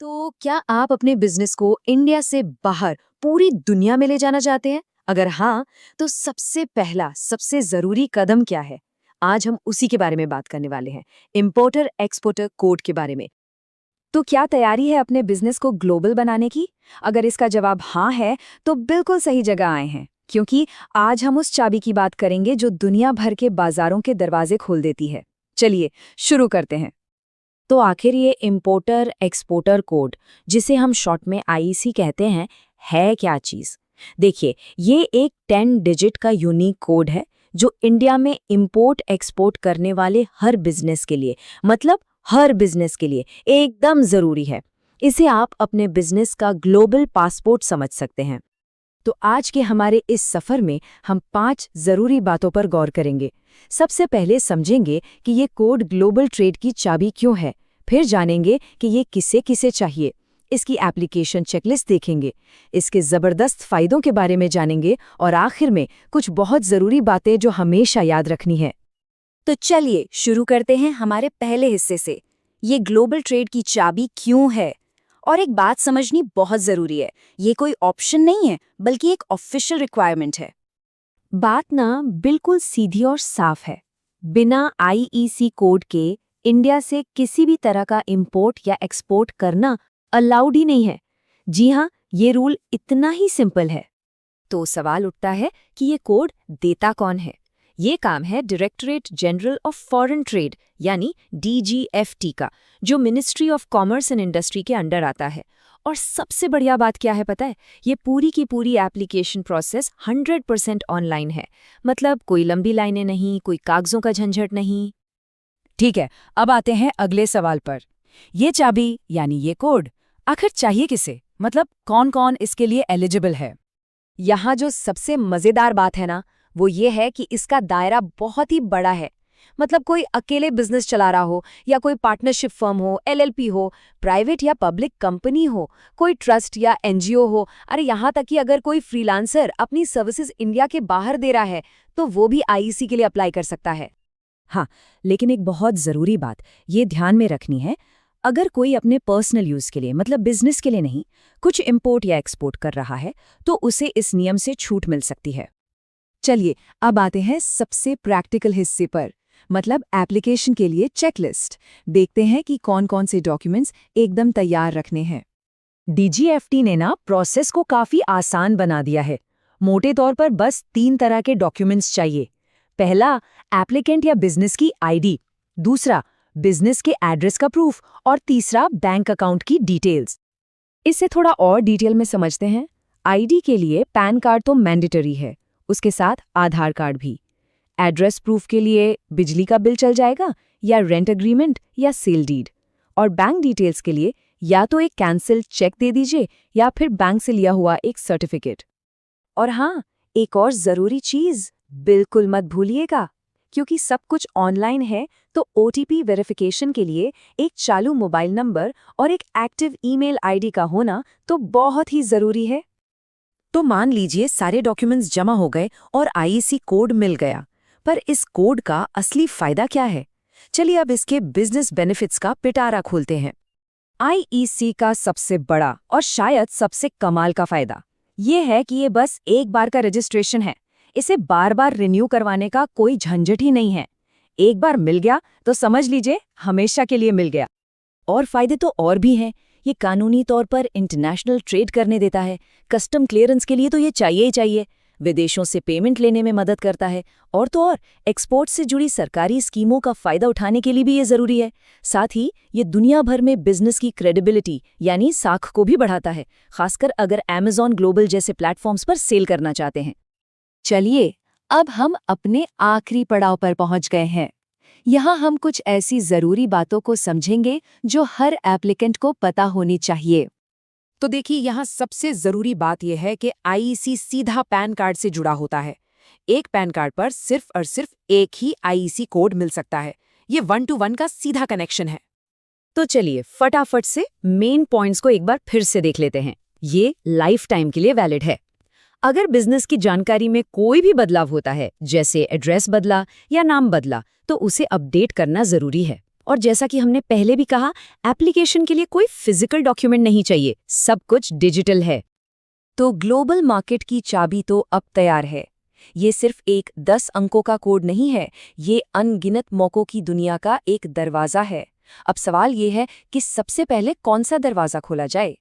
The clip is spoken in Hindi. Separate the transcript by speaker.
Speaker 1: तो क्या आप अपने बिजनेस को इंडिया से बाहर पूरी दुनिया में ले जाना चाहते हैं? अगर हाँ, तो सबसे पहला, सबसे जरूरी कदम क्या है? आज हम उसी के बारे में बात करने वाले हैं, इंपोर्टर एक्सपोर्टर कोड के बारे में।
Speaker 2: तो क्या तैयारी है अपने बिजनेस को ग्लोबल बनाने की? अगर इसका जवाब हाँ है, तो बिल्कुल सही जगह आए हैं, क्योंकि आज हम उस चाबी की बात करेंगे जो दुनिया भर के बाजारों के दरवाजे खोल देती है। चलिए, शुरू करते हैं।
Speaker 1: तो आखिर ये इंपोर्टर एक्सपोर्टर कोड, जिसे हम शॉर्ट में आईईसी कहते हैं, है क्या चीज? देखिए, ये एक 10 डिजिट का यूनिक कोड है जो इंडिया में इंपोर्ट एक्सपोर्ट करने वाले हर बिजनेस के लिए, मतलब हर बिजनेस के लिए एकदम जरूरी है। इसे आप अपने बिजनेस का ग्लोबल पासपोर्ट समझ सकते हैं। तो आज के हमारे इस सफर में हम 5 जरूरी बातों पर गौर करेंगे। सबसे पहले समझेंगे कि ये कोड ग्लोबल ट्रेड की चाबी क्यों है, फिर जानेंगे कि ये किसे किसे चाहिए, इसकी एप्लीकेशन चेकलिस्ट देखेंगे, इसके जबरदस्त फायदों के बारे में जानेंगे और आखिर में कुछ बहुत जरूरी बातें जो हमेशा याद रखनी है।
Speaker 2: तो चलिए शुरू करते हैं हमारे पहले हिस्से से। ये ग्लोबल ट्रेड की चाबी क्यों है? और एक बात समझनी बहुत जरूरी है, ये कोई ऑप्शन नहीं है, बल्कि एक ऑफिशियल रिक्वायरमेंट है।
Speaker 1: बात ना बिल्कुल सीधी और साफ है। बिना आईईसी कोड के इंडिया से किसी भी तरह का इंपोर्ट या एक्सपोर्ट करना अलाउड ही नहीं है। जी हाँ, ये रूल इतना ही सिंपल है।
Speaker 2: तो सवाल उठता है कि ये कोड देता कौन है? ये काम है directorate general of foreign trade यानी डीजीएफटी का, जो ministry of commerce and industry के अंडर आता है। और सबसे बढ़िया बात क्या है पता है? ये पूरी की पूरी एप्लीकेशन प्रोसेस 100% ऑनलाइन है। मतलब कोई लंबी लाइनें नहीं, कोई कागजों का झंझट नहीं। ठीक है, अब आते हैं अगले सवाल पर। ये चाबी यानी ये कोड आखिर चाहिए किसे? मतलब कौन कौन इसके लिए एलिजिबल है? यहाँ जो सबसे मजेदार बात है ना, वो ये है कि इसका दायरा बहुत ही बड़ा है। मतलब कोई अकेले बिजनेस चला रहा हो, या कोई पार्टनरशिप फर्म हो, एलएलपी हो, प्राइवेट या पब्लिक कंपनी हो, कोई ट्रस्ट या एनजीओ हो, अरे यहाँ तक कि अगर कोई फ्रीलांसर अपनी सर्विसेज इंडिया के बाहर दे रहा है, तो वो भी आईईसी के लिए अप्लाई कर सकता है। हाँ, लेकिन एक बहुत जरूरी बात ये ध्यान में रखनी है, अगर कोई अपने पर्सनल यूज के लिए, मतलब बिजनेस के लिए नहीं, कुछ इंपोर्ट या एक्सपोर्ट कर रहा है, तो उसे इस नियम से छूट मिल सकती है। चलिए, अब आते हैं सबसे प्रैक्टिकल हिस्से पर, मतलब एप्लीकेशन के लिए चेकलिस्ट। देखते हैं कि कौन कौन से डॉक्यूमेंट्स एकदम तैयार रखने हैं। डीजीएफटी ने ना प्रोसेस को काफी आसान बना दिया है। मोटे तौर पर बस 3 तरह के डॉक्यूमेंट्स चाहिए। पहला, एप्लीकेंट या बिजनेस की आईडी। दूसरा, बिजनेस के एड्रेस का प्रूफ। और तीसरा, बैंक अकाउंट की डिटेल्स। इसे थोड़ा और डिटेल में समझते हैं। आईडी के लिए पैन कार्ड तो मैंडेटरी है, उसके साथ आधार कार्ड भी। एड्रेस प्रूफ के लिए बिजली का बिल चल जाएगा, या रेंट एग्रीमेंट, या सेल डीड। और बैंक डिटेल्स के लिए या तो एक कैंसिल चेक दे दीजिए, या फिर बैंक से लिया हुआ एक सर्टिफिकेट। और हाँ, एक और जरूरी चीज बिल्कुल मत भूलिएगा, क्योंकि सब कुछ ऑनलाइन है, तो ओटीपी वेरिफिकेशन के लिए एक चालू मोबाइल नंबर और एक एक्टिव ईमेल आईडी का होना तो बहुत ही जरूरी है। तो मान लीजिए सारे डॉक्यूमेंट्स जमा हो गए और आईईसी कोड मिल गया, पर इस कोड का असली फायदा क्या है? चलिए अब इसके बिजनेस बेनिफिट्स का पिटारा खोलते हैं। आईईसी का सबसे बड़ा और शायद सबसे कमाल का फायदा ये है कि ये बस एक बार का रजिस्ट्रेशन है। इसे बार बार रिन्यू करवाने का कोई झंझट ही नहीं है। एक बार मिल गया तो समझ लीजिए हमेशा के लिए मिल गया। और फायदे तो और भी हैं। ये कानूनी तौर पर इंटरनेशनल ट्रेड करने देता है। कस्टम क्लियरेंस के लिए तो ये चाहिए ही चाहिए। विदेशों से पेमेंट लेने में मदद करता है। और तो और एक्सपोर्ट से जुड़ी सरकारी स्कीमों का फायदा उठाने के लिए भी ये जरूरी है। साथ ही ये दुनिया भर में बिजनेस की क्रेडिबिलिटी यानी साख को भी बढ़ाता है, खासकर अगर अमेज़न ग्लोबल जैसे प्लेटफॉर्म्स पर सेल करना चाहते हैं। चलिए, अब हम अपने आखिरी पड़ाव पर पहुंच गए हैं। यहाँ हम कुछ ऐसी जरूरी बातों को समझेंगे जो हर एप्लीकेंट को पता होनी चाहिए।
Speaker 3: तो देखिए, यहाँ सबसे जरूरी बात यह है कि आईईसी सीधा पैन कार्ड से जुड़ा होता है। एक पैन कार्ड पर सिर्फ और सिर्फ एक ही आईईसी कोड मिल सकता है। ये 1-to-1 का सीधा कनेक्शन है।
Speaker 2: तो चलिए फटाफट से मेन पॉइंट्स को एक बार फिर से देख लेते हैं। ये लाइफ टाइम के लिए वैलिड है। अगर बिजनेस की जानकारी में कोई भी बदलाव होता है, जैसे एड्रेस बदला या नाम बदला, तो उसे अपडेट करना जरूरी है। और जैसा कि हमने पहले भी कहा, एप्लीकेशन के लिए कोई फिजिकल डॉक्यूमेंट नहीं चाहिए, सब कुछ डिजिटल है।
Speaker 1: तो ग्लोबल मार्केट की चाबी तो अब तैयार है। ये सिर्फ एक 10 अंकों का कोड नहीं है, ये अनगिनत मौकों की दुनिया का एक दरवाज़ा है। अब सवाल ये है कि सबसे पहले कौन सा दरवाज़ा खोला जाए।